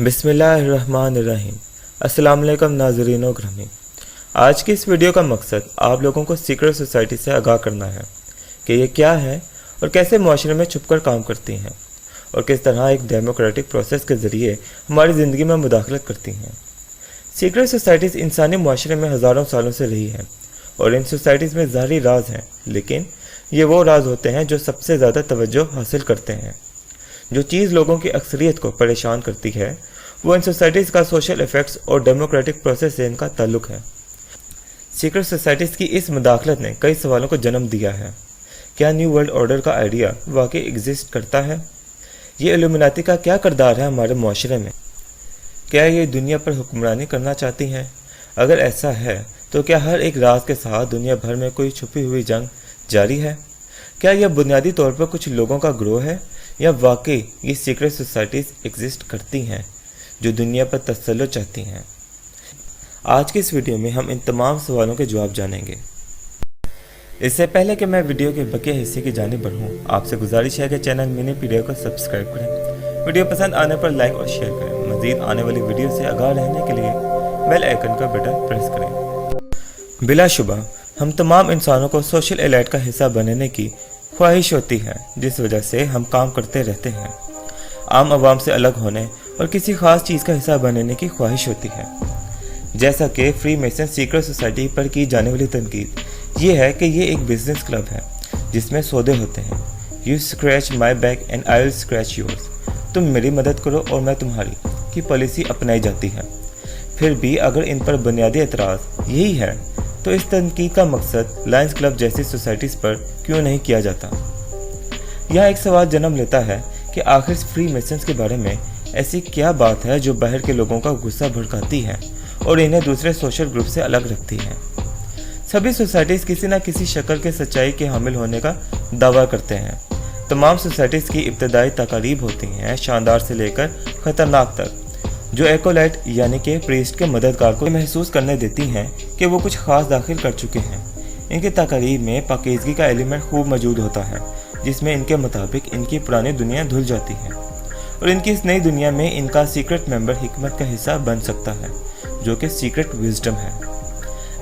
बिस्मिल्लाहिर्रहमानिर्रहीम। अस्सलाम वालेकुम नाज़रीन व ग्रामीण। आज की इस वीडियो का मकसद आप लोगों को सीक्रेट सोसाइटी से आगाह करना है कि ये क्या है और कैसे माशरे में छुपकर काम करती हैं और किस तरह एक डेमोक्रेटिक प्रोसेस के ज़रिए हमारी ज़िंदगी में मुदाखलत करती हैं। सीक्रेट सोसाइटीज़ इंसानी माशरे में हज़ारों सालों से रही हैं और इन सोसाइटीज़ में ज़ाहिरी राज हैं, लेकिन ये वो राज होते हैं जो सबसे ज़्यादा तवज्जो हासिल करते हैं। जो चीज़ लोगों की अक्सरियत को परेशान करती है वो इन सोसाइटीज़ का सोशल इफ़ेक्ट्स और डेमोक्रेटिक प्रोसेस से इनका ताल्लुक़ है। सीक्रेट सोसाइटीज़ की इस मुदाखलत ने कई सवालों को जन्म दिया है। क्या न्यू वर्ल्ड ऑर्डर का आइडिया वाकई एग्जिस्ट करता है? ये इल्यूमिनाती का क्या किरदार है हमारे माशरे में? क्या ये दुनिया पर हुक्मरानी करना चाहती हैं? अगर ऐसा है तो क्या हर एक राज के साथ दुनिया भर में कोई छुपी हुई जंग जारी है? क्या यह बुनियादी तौर पर कुछ लोगों का ग्रोह है या वाकई ये सीक्रेट सोसाइटीज़ एग्जिस्ट करती हैं जो दुनिया पर तसल्लुत चाहती हैं? आज की इस वीडियो में हम इन तमाम सवालों के जवाब जानेंगे। इससे पहले कि मैं वीडियो के बकिया हिस्से की जानिब बढ़ूँ, आपसे गुजारिश है कि चैनल मिनीपीडिया को सब्सक्राइब करें, वीडियो पसंद आने पर लाइक और शेयर करें। मज़ीद आने वाली वीडियो से आगाह रहने के लिए बेल आइकन का बटन प्रेस करें। बिलाशुबा हम तमाम इंसानों को सोशल एलाइट का हिस्सा बनने की ख्वाहिश होती है, जिस वजह से हम काम करते रहते हैं। आम आवाम से अलग होने और किसी ख़ास चीज़ का हिस्सा बनने की ख्वाहिश होती है। जैसा कि फ्री मेसन सीक्रेट सोसाइटी पर की जाने वाली तनकीद ये है कि ये एक बिजनेस क्लब है जिसमें सौदे होते हैं। You scratch my back and I will scratch yours. तुम मेरी मदद करो और मैं तुम्हारी की पॉलिसी अपनाई जाती है। फिर भी अगर इन पर बुनियादी एतराज़ यही है तो इस तनकीद का मकसद लायंस क्लब जैसी सोसाइटीज़ पर क्यों नहीं किया जाता? यहाँ एक सवाल जन्म लेता है कि आखिर फ्री मेसन्स के बारे में ऐसी क्या बात है जो बाहर के लोगों का गुस्सा भड़काती है और इन्हें दूसरे सोशल ग्रुप से अलग रखती है। सभी सोसाइटीज़ किसी न किसी शक्ल के सच्चाई के हामिल होने का दावा करते हैं। तमाम सोसाइटीज़ की इब्तदाई तकारीब होती हैं शानदार से लेकर ख़तरनाक तक, जो एकोलाइट यानी कि प्रीस्ट के मददगार को महसूस करने देती हैं कि वो कुछ ख़ास दाखिल कर चुके हैं। इनकी तकारीब में पाकीज़गी का एलिमेंट खूब मौजूद होता है, जिसमें इनके मुताबिक इनकी पुरानी दुनिया धुल जाती है और इनकी इस नई दुनिया में इनका सीक्रेट मेंबर हिकमत का हिस्सा बन सकता है, जो कि सीक्रेट विजडम है।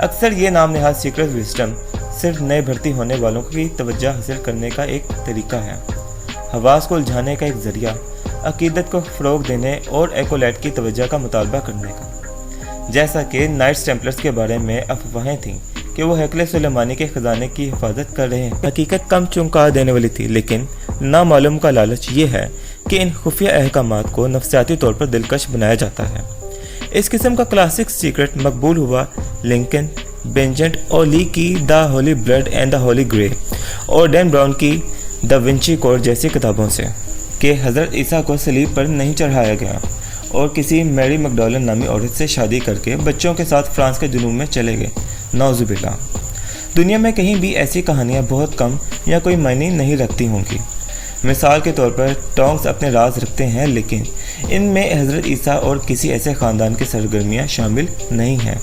अक्सर ये नाम नहाद सीक्रेट विजडम सिर्फ नए भर्ती होने वालों की तवज्जो हासिल करने का एक तरीका है, हवास को उलझाने का एक ज़रिया, अकीदत को फ़रोग देने और एकोलाइट की तवज्जो का मुतालबा करने का। जैसा कि नाइट्स टेम्पलर्स के बारे में अफवाहें थीं कि वो हैकले सुलेमानी के ख़जाने की हिफाजत कर रहे हैं, हकीकत कम चौंका देने वाली थी, लेकिन नामालूम का लालच ये है कि इन खुफिया अहकामात को नफसियाती तौर पर दिलकश बनाया जाता है। इस किस्म का क्लासिक सीक्रेट मकबूल हुआ लिंकन, बेंजेंट और ली की the Holi blood and the Holi grey और डैन ब्राउन की द विंची कोड जैसी किताबों से कि हज़रत ईसा को सलीब पर नहीं चढ़ाया गया और किसी मैरी मैकडॉलन नामी औरत से शादी करके बच्चों के साथ फ्रांस के जुनूब में चले गए। नौजुबिल्लाह। दुनिया में कहीं भी ऐसी कहानियाँ बहुत कम या कोई मायने नहीं रखती होंगी। मिसाल के तौर पर टोंग्स अपने राज रखते हैं, लेकिन इनमें हज़रत ईसा और किसी ऐसे ख़ानदान की सरगर्मियाँ शामिल नहीं हैं।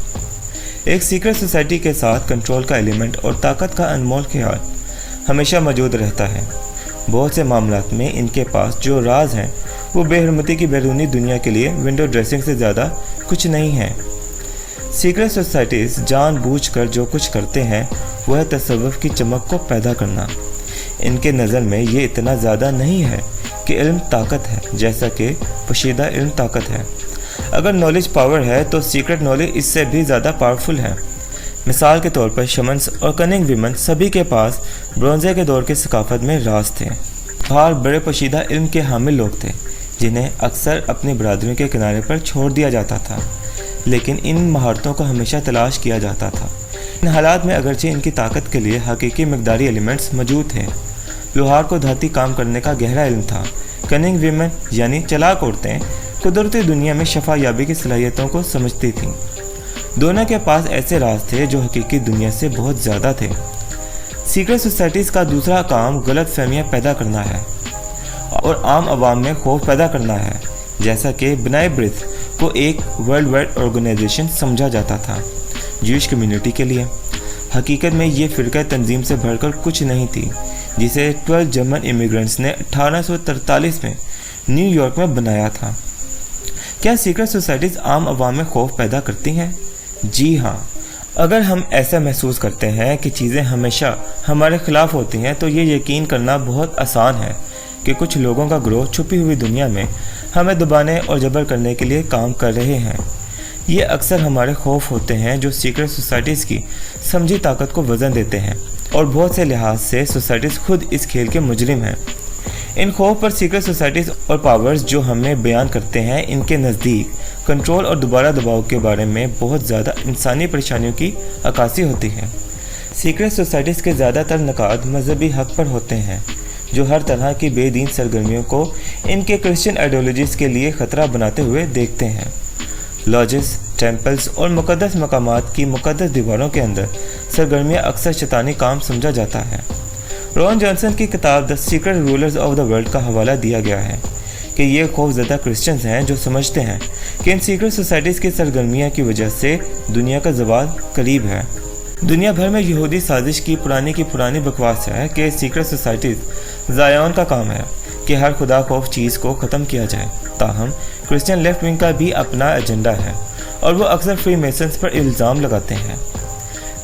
एक सीक्रेट सोसाइटी के साथ कंट्रोल का एलिमेंट और ताकत का अनमोल ख्याल हमेशा मौजूद रहता है। बहुत से मामलात में इनके पास जो राज हैं वो बेहरमती की बैरूनी दुनिया के लिए विंडो ड्रेसिंग से ज़्यादा कुछ नहीं है। सीक्रेट सोसाइटीज़ जानबूझकर जो कुछ करते हैं वह है तसव्वुफ़ की चमक को पैदा करना। इनके नज़र में ये इतना ज़्यादा नहीं है कि इल्म ताकत है, जैसा कि पोशीदा इल्म ताकत है। अगर नॉलेज पावर है तो सीक्रेट नॉलेज इससे भी ज़्यादा पावरफुल है। मिसाल के तौर पर शमन्स और कनिंग विमन सभी के पास ब्रोंज़े के दौर की सकाफत में राज थे। बाहर बड़े पोशीदा इल्म के हामिल लोग थे जिन्हें अक्सर अपनी बरादरियों के किनारे पर छोड़ दिया जाता था, लेकिन इन महारतों को हमेशा तलाश किया जाता था। इन हालात में अगरचे इनकी ताकत के लिए हकीकी मकदारी एलिमेंट्स मौजूद थे। लोहार को धाती काम करने का गहरा इल्म था। कनिंग विमन यानी चालाक औरतें कुदरती दुनिया में शफा याबी की सलाहियतों को समझती थीं। दोनों के पास ऐसे राज थे जो हकीकी दुनिया से बहुत ज़्यादा थे। सीक्रेट सोसाइटीज़ का दूसरा काम गलत फहमियाँ पैदा करना है और आम आवाम में खौफ पैदा करना है। जैसा कि बनाए ब्रिथ को एक वर्ल्ड वाइड ऑर्गेनाइजेशन समझा जाता था ज्यूइश कम्युनिटी के लिए, हकीकत में ये फ़िरका तंजीम से बढ़कर कुछ नहीं थी, जिसे 12 जर्मन इमिग्रेंट्स ने 1843 में न्यूयॉर्क में बनाया था। क्या सीक्रेट सोसाइटीज़ आम आवाम में खौफ पैदा करती हैं? जी हाँ। अगर हम ऐसा महसूस करते हैं कि चीज़ें हमेशा हमारे खिलाफ होती हैं तो ये यकीन करना बहुत आसान है कि कुछ लोगों का ग्रोह छुपी हुई दुनिया में हमें दबाने और जबर करने के लिए काम कर रहे हैं। ये अक्सर हमारे खौफ होते हैं जो सीक्रेट सोसाइटीज़ की समझी ताकत को वज़न देते हैं, और बहुत से लिहाज से सोसाइटीज़ खुद इस खेल के मुजरिम हैं। इन खौफ पर सीक्रेट सोसाइटीज़ और पावर्स जो हमें बयान करते हैं, इनके नज़दीक कंट्रोल और दोबारा दबाव के बारे में बहुत ज़्यादा इंसानी परेशानियों की अक्कासी होती है। सीक्रेट सोसाइटीज़ के ज़्यादातर नकाद मजहबी हक पर होते हैं, जो हर तरह की बेदीन सरगर्मियों को इनके क्रिश्चियन आइडियोलॉजीज़ के लिए ख़तरा बनाते हुए देखते हैं। लॉजेस, टेम्पल्स और मुक़द्दस मकामात की मुक़द्दस दीवारों के अंदर सरगर्मियाँ अक्सर शैतानी काम समझा जाता है। रॉन जॉनसन की किताब the secret rulers of the world का हवाला दिया गया है कि ये खौफज़दा क्रिश्चियंस हैं जो समझते हैं कि इन सीक्रेट सोसाइटीज़ की सरगर्मियाँ की वजह से दुनिया का ज़वाल करीब है। दुनिया भर में यहूदी साजिश की पुरानी बकवास है कि सीक्रेट सोसाइटीज़ ज़ायोन का काम है कि हर खुदा खौफ चीज़ को ख़त्म किया जाए। ताहम क्रिश्चियन लेफ्ट विंग का भी अपना एजेंडा है और वो अक्सर फ्री मेसन्स पर इल्ज़ाम लगाते हैं।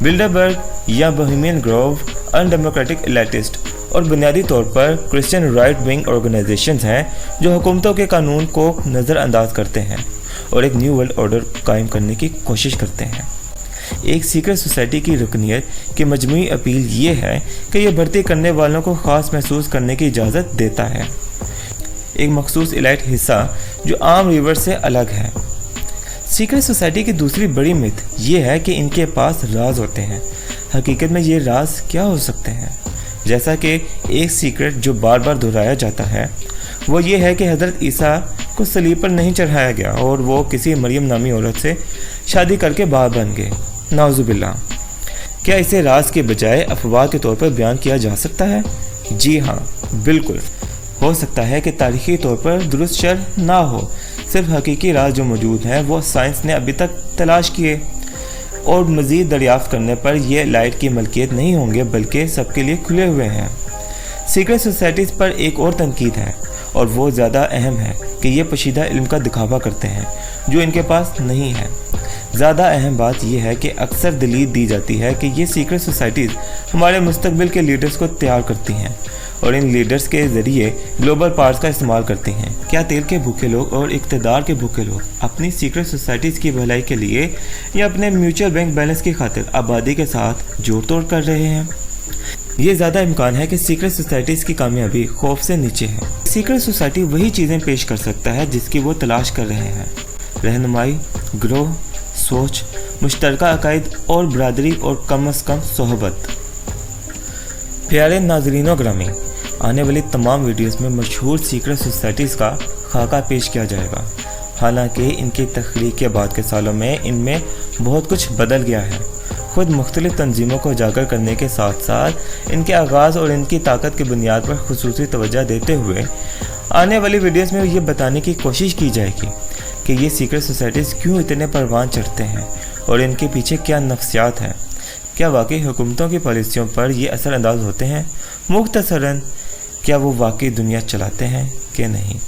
बिल्डरबर्ग या बोहेमियन ग्रोव अनडेमोक्रेटिक एलिटिस्ट और बुनियादी तौर पर क्रिश्चियन राइट विंग ऑर्गेनाइजेशंस हैं जो हुकूमतों के कानून को नज़रअंदाज करते हैं और एक न्यू वर्ल्ड ऑर्डर कायम करने की कोशिश करते हैं। एक सीक्रेट सोसाइटी की रुकनियत की मजमूई अपील ये है कि यह भर्ती करने वालों को ख़ास महसूस करने की इजाज़त देता है, एक मखसूस इलाइट हिस्सा जो आम रिवर से अलग है। सीक्रेट सोसाइटी की दूसरी बड़ी मिथ ये है कि इनके पास राज होते हैं। हकीकत में ये राज क्या हो सकते हैं? जैसा कि एक सीक्रेट जो बार बार दोहराया जाता है वो ये है कि हज़रत ईसा को सलीब पर नहीं चढ़ाया गया और वो किसी मरियम नामी औरत से शादी करके बाप बन गए। नाउज़ुबिल्लाह। क्या इसे राज के बजाय अफवाह के तौर पर बयान किया जा सकता है? जी हाँ, बिल्कुल हो सकता है कि तारीख़ी तौर पर दुरुस्त शर ना हो। सिर्फ हकीकी राज जो मौजूद हैं वो साइंस ने अभी तक तलाश किए और मज़ीद दरियाफ्त करने पर यह लाइट की मलकियत नहीं होंगे बल्कि सबके लिए खुले हुए हैं। सीक्रेट सोसाइटीज़ पर एक और तनकीद है और वो ज़्यादा अहम है कि ये पोशीदा इल्म का दिखावा करते हैं जो इनके पास नहीं है। ज़्यादा अहम बात यह है कि अक्सर दलील दी जाती है कि ये सीक्रेट सोसाइटीज़ हमारे मुस्तकबिल के लीडर्स को तैयार करती हैं और इन लीडर्स के ज़रिए ग्लोबल पावर्स का इस्तेमाल करती हैं। क्या तेल के भूखे लोग और इक़्तिदार के भूखे लोग अपनी सीक्रेट सोसाइटीज़ की भलाई के लिए या अपने म्यूचुअल बैंक बैलेंस की खातिर आबादी के साथ जोड़ तोड़ कर रहे हैं? ये ज़्यादा इम्कान है कि सीक्रेट सोसाइटीज़ की कामयाबी खौफ से नीचे है। सीक्रेट सोसाइटी वही चीज़ें पेश कर सकता है जिसकी वो तलाश कर रहे हैं: रहनुमाई, ग्रोह, सोच, मुश्तरका अकायद और बरादरी और कम अज़ कम सोहबत। प्यारे नाज़रीन ग्रामी, आने वाली तमाम वीडियोस में मशहूर सीक्रेट सोसाइटीज़ का खाका पेश किया जाएगा। हालांकि इनकी तख्लीक के बाद के सालों में इनमें बहुत कुछ बदल गया है। खुद मुख्तलिफ तंजीमों को उजागर करने के साथ साथ इनके आगाज़ और इनकी ताकत की बुनियाद पर खुसूसी तवज्जो देते हुए आने वाली वीडियोस में ये बताने की कोशिश की जाएगी कि ये सीक्रेट सोसाइटीज़ क्यों इतने परवान चढ़ते हैं और इनके पीछे क्या नफ्सियात हैं। क्या वाकई हुकूमतों की पॉलिसियों पर ये असर अंदाज होते हैं? मुख्तसरन, क्या वो वाकई दुनिया चलाते हैं कि नहीं?